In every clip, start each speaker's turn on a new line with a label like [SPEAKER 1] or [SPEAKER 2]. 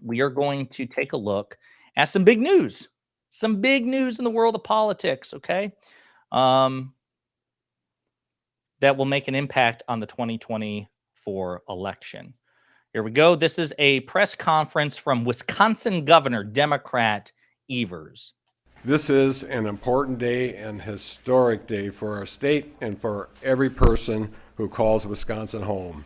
[SPEAKER 1] we are going to take a look at some big news in the world of politics, okay? Um, that will make an impact on the 2024 election. Here we go. This is a press conference from Wisconsin Governor Democrat Evers.
[SPEAKER 2] This is an important day and historic day for our state and for every person who calls Wisconsin home.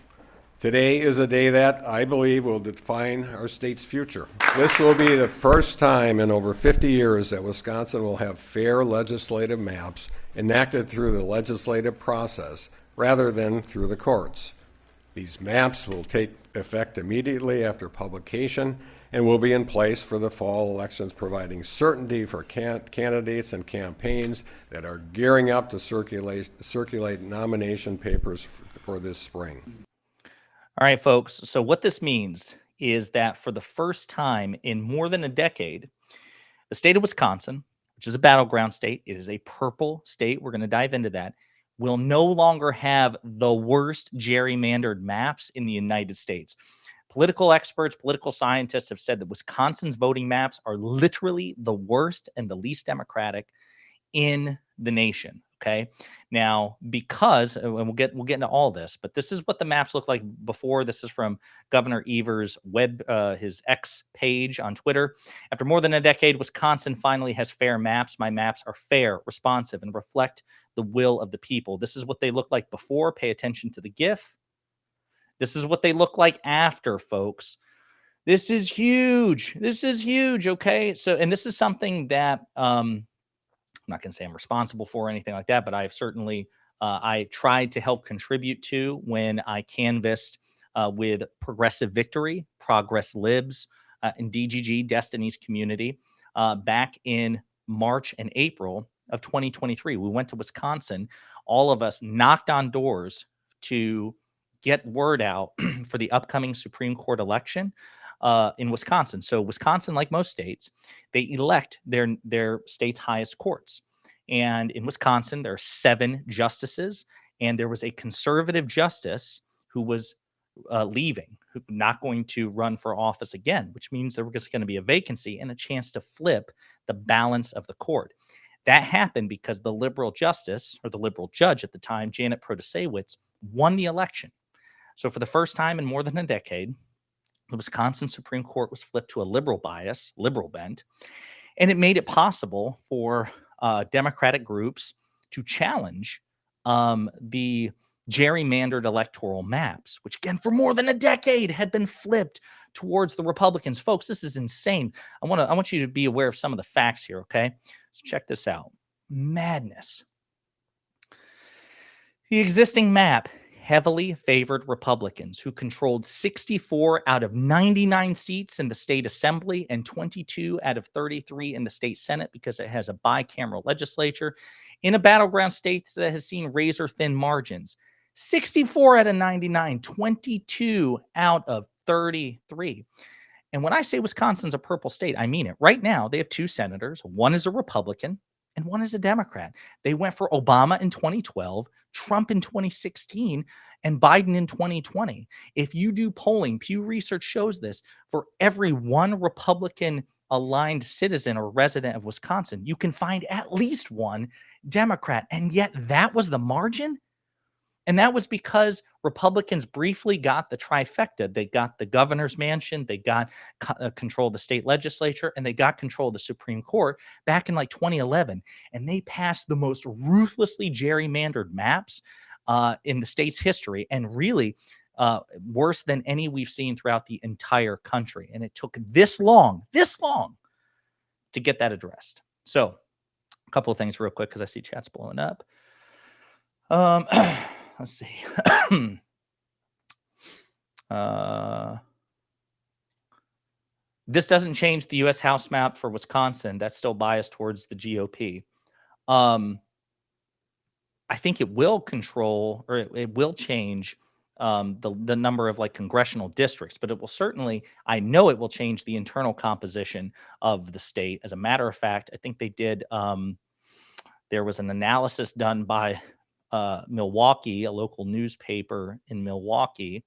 [SPEAKER 2] Today is a day that I believe will define our state's future. This will be the first time in over 50 years that Wisconsin will have fair legislative maps enacted through the legislative process rather than through the courts. These maps will take effect immediately after publication and will be in place for the fall elections, providing certainty for candidates and campaigns that are gearing up to circulate nomination papers for this spring.
[SPEAKER 1] All right, folks. So what this means is that for the first time in more than a decade, the state of Wisconsin, which is a battleground state, it is a purple state. We're going to dive into that. Will no longer have the worst gerrymandered maps in the United States. Political experts, political scientists have said that Wisconsin's voting maps are literally the worst and the least democratic in the nation. Okay. Now, because and we'll get into all this, but this is what the maps look like before. This is from Governor Evers' his X page on Twitter. After more than a decade, Wisconsin finally has fair maps. My maps are fair, responsive, and reflect the will of the people. This is what they look like before. Pay attention to the GIF. This is what they look like after, folks. This is huge. This is huge. Okay. So, and this is something that I'm not going to say I'm responsible for or anything like that, but I've certainly I tried to help contribute to when I canvassed with Progressive Victory, Progress Libs, and DGG, Destiny's Community, back in March and April of 2023. We went to Wisconsin. All of us knocked on doors to get word out for the upcoming Supreme Court election in Wisconsin. So Wisconsin, like most states, they elect their state's highest courts. And in Wisconsin, there are 7 justices, and there was a conservative justice who was leaving, who not going to run for office again, which means there was going to be a vacancy and a chance to flip the balance of the court. That happened because the liberal justice, or the liberal judge at the time, Janet Protasiewicz, won the election. So for the first time in more than a decade, the Wisconsin Supreme Court was flipped to a liberal bias, liberal bent, and it made it possible for Democratic groups to challenge the gerrymandered electoral maps, which again, for more than a decade had been flipped towards the Republicans. Folks, this is insane. I want you to be aware of some of the facts here, okay? So check this out. Madness. The existing map heavily favored Republicans, who controlled 64 out of 99 seats in the state assembly and 22 out of 33 in the state senate, because it has a bicameral legislature in a battleground state that has seen razor thin margins. 64 out of 99, 22 out of 33. And when I say Wisconsin's a purple state, I mean it. Right now, they have 2 senators. One is a Republican and one is a Democrat. They went for Obama in 2012, Trump in 2016, and Biden in 2020. If you do polling, Pew Research shows this, for every one Republican aligned citizen or resident of Wisconsin, you can find at least one Democrat. And yet that was the margin. And that was because Republicans briefly got the trifecta. They got the governor's mansion, they got control of the state legislature, and they got control of the Supreme Court back in like 2011. And they passed the most ruthlessly gerrymandered maps in the state's history, and really worse than any we've seen throughout the entire country. And it took this long to get that addressed. So a couple of things real quick, because I see chat's blowing up. Let's see. This doesn't change the U.S. House map for Wisconsin. That's still biased towards the GOP. I think it will control, or it will change the number of like congressional districts, but it will certainly, I know it will change the internal composition of the state. As a matter of fact, I think they did, there was an analysis done by Milwaukee, a local newspaper in Milwaukee,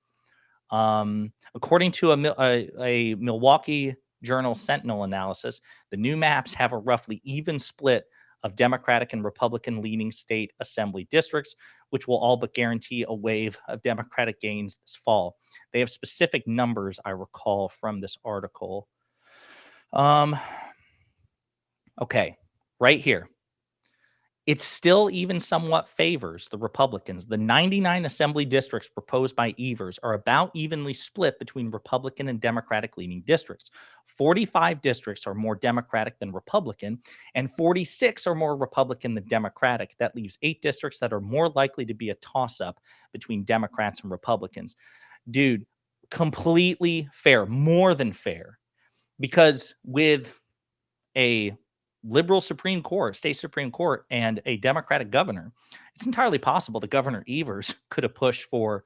[SPEAKER 1] According to a Milwaukee Journal Sentinel analysis, the new maps have a roughly even split of Democratic and Republican leaning state assembly districts, which will all but guarantee a wave of Democratic gains this fall. They have specific numbers, I recall, from this article. Um, okay, right here. It still even somewhat favors the Republicans. The 99 assembly districts proposed by Evers are about evenly split between Republican and Democratic leaning districts. 45 districts are more Democratic than Republican, and 46 are more Republican than Democratic. That leaves 8 districts that are more likely to be a toss up between Democrats and Republicans. Dude, completely fair, more than fair. Because with a liberal Supreme Court, state Supreme Court, and a Democratic governor, it's entirely possible that Governor Evers could have pushed for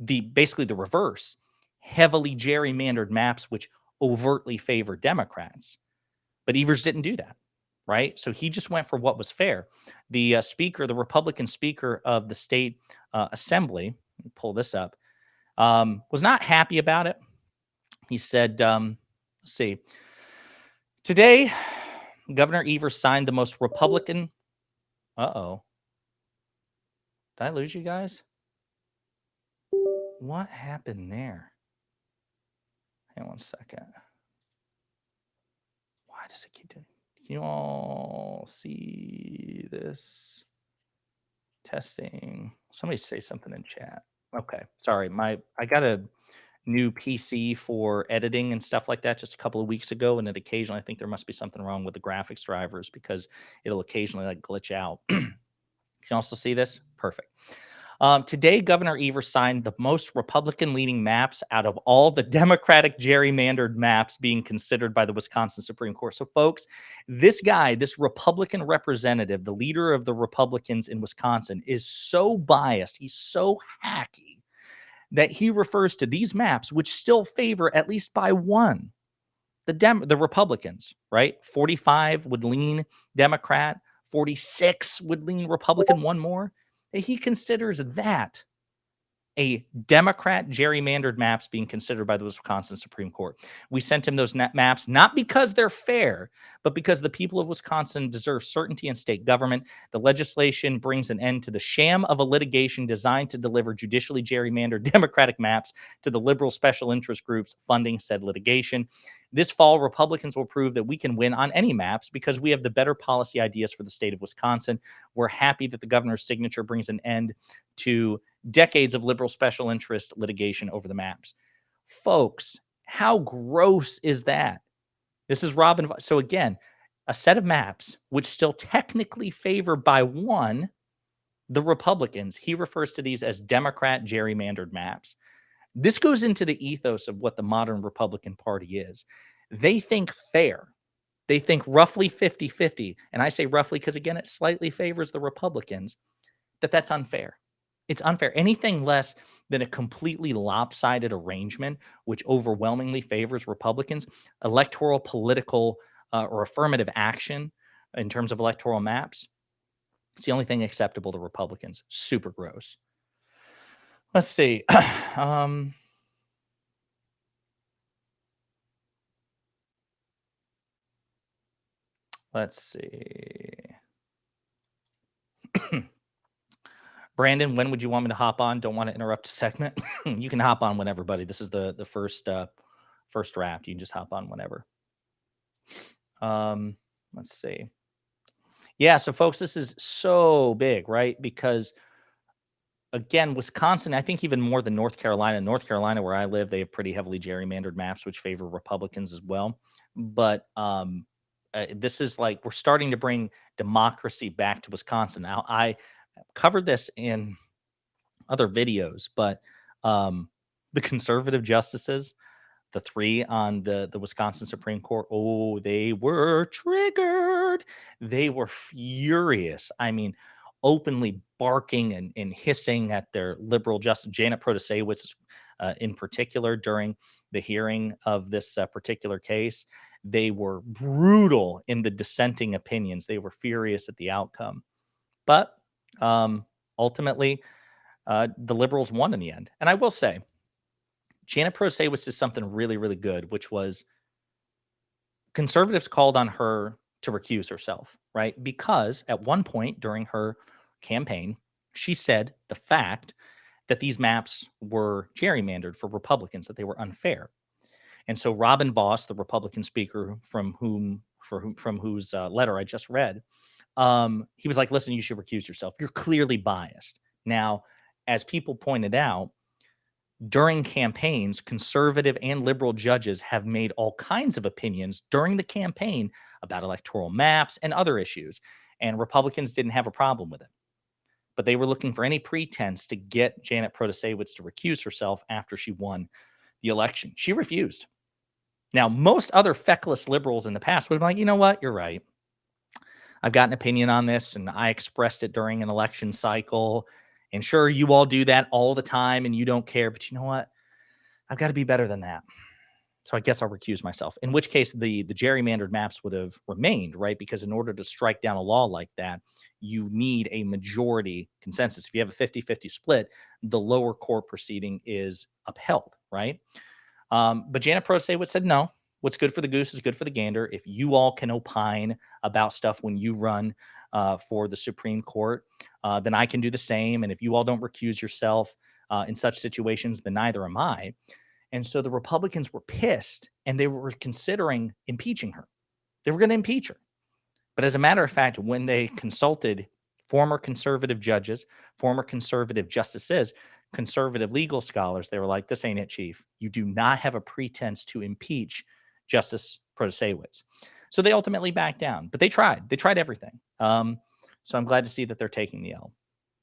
[SPEAKER 1] basically the reverse, heavily gerrymandered maps which overtly favor Democrats. But Evers didn't do that, right? So he just went for what was fair. The speaker, the Republican speaker of the state assembly, let me pull this up, was not happy about it. He said, let's see, today, Governor Evers signed the most Republican. Uh-oh. Did I lose you guys? What happened there? Hang on one second. Why does it keep doing? Can you all see this? Testing. Somebody say something in chat. Okay. Sorry. I got a new PC for editing and stuff like that just a couple of weeks ago, and it occasionally I think there must be something wrong with the graphics drivers because it'll occasionally like glitch out. Can you also see this? Perfect. Today, Governor Evers signed the most Republican-leaning maps out of all the Democratic gerrymandered maps being considered by the Wisconsin Supreme Court. So, folks, this guy, this Republican representative, the leader of the Republicans in Wisconsin, is so biased. He's so hacky that he refers to these maps, which still favor at least by one the Republicans, right? 45 would lean Democrat, 46 would lean Republican, one more. He considers that a Democrat gerrymandered maps being considered by the Wisconsin Supreme Court. We sent him those maps not because they're fair, but because the people of Wisconsin deserve certainty in state government. The legislation brings an end to the sham of a litigation designed to deliver judicially gerrymandered Democratic maps to the liberal special interest groups funding said litigation. This fall, Republicans will prove that we can win on any maps because we have the better policy ideas for the state of Wisconsin. We're happy that the governor's signature brings an end to decades of liberal special interest litigation over the maps. Folks, how gross is that? This is Robin. So again, a set of maps which still technically favor by one the Republicans. He refers to these as Democrat gerrymandered maps. This goes into the ethos of what the modern Republican Party is. They think fair. They think roughly 50-50. And I say roughly because, again, it slightly favors the Republicans, that's unfair. It's unfair. Anything less than a completely lopsided arrangement, which overwhelmingly favors Republicans, electoral, political, or affirmative action in terms of electoral maps, it's the only thing acceptable to Republicans. Super gross. Let's see. Let's see. Brandon, when would you want me to hop on? Don't want to interrupt a segment. You can hop on whenever, buddy. This is the first draft. You can just hop on whenever. Let's see. Yeah, so folks, this is so big, right? Because again, Wisconsin, I think even more than North Carolina. North Carolina, where I live, they have pretty heavily gerrymandered maps, which favor Republicans as well. But this is like we're starting to bring democracy back to Wisconsin. Now, I covered this in other videos, but the conservative justices, the 3 on the Wisconsin Supreme Court, oh, they were triggered. They were furious. I mean, openly barking and hissing at their liberal justice, Janet Protasewicz in particular, during the hearing of this particular case. They were brutal in the dissenting opinions. They were furious at the outcome. But ultimately, the liberals won in the end. And I will say, Janet Protasiewicz did something really, really good, which was conservatives called on her to recuse herself, right? Because at one point during her campaign, she said the fact that these maps were gerrymandered for Republicans, that they were unfair. And so Robin Voss, the Republican speaker from whose letter I just read, he was like, "Listen, you should recuse yourself. You're clearly biased." Now, as people pointed out, during campaigns, conservative and liberal judges have made all kinds of opinions during the campaign about electoral maps and other issues, and Republicans didn't have a problem with it. But they were looking for any pretense to get Janet Protasiewicz to recuse herself after she won the election. She refused. Now, most other feckless liberals in the past would have been like, you know what, you're right. I've got an opinion on this, and I expressed it during an election cycle. And sure, you all do that all the time and you don't care, but you know what? I've got to be better than that. So I guess I'll recuse myself. In which case, the gerrymandered maps would have remained, right? Because in order to strike down a law like that, you need a majority consensus. If you have a 50-50 split, the lower court proceeding is upheld, right? But Janet Protasiewicz said, no, what's good for the goose is good for the gander. If you all can opine about stuff when you run for the Supreme Court, then I can do the same. And if you all don't recuse yourself in such situations, then neither am I. And so the Republicans were pissed and they were considering impeaching her. They were going to impeach her. But as a matter of fact, when they consulted former conservative judges, former conservative justices, conservative legal scholars, they were like, this ain't it, Chief. You do not have a pretense to impeach Justice Protasiewicz. So they ultimately backed down, but they tried. They tried everything. So I'm glad to see that they're taking the L.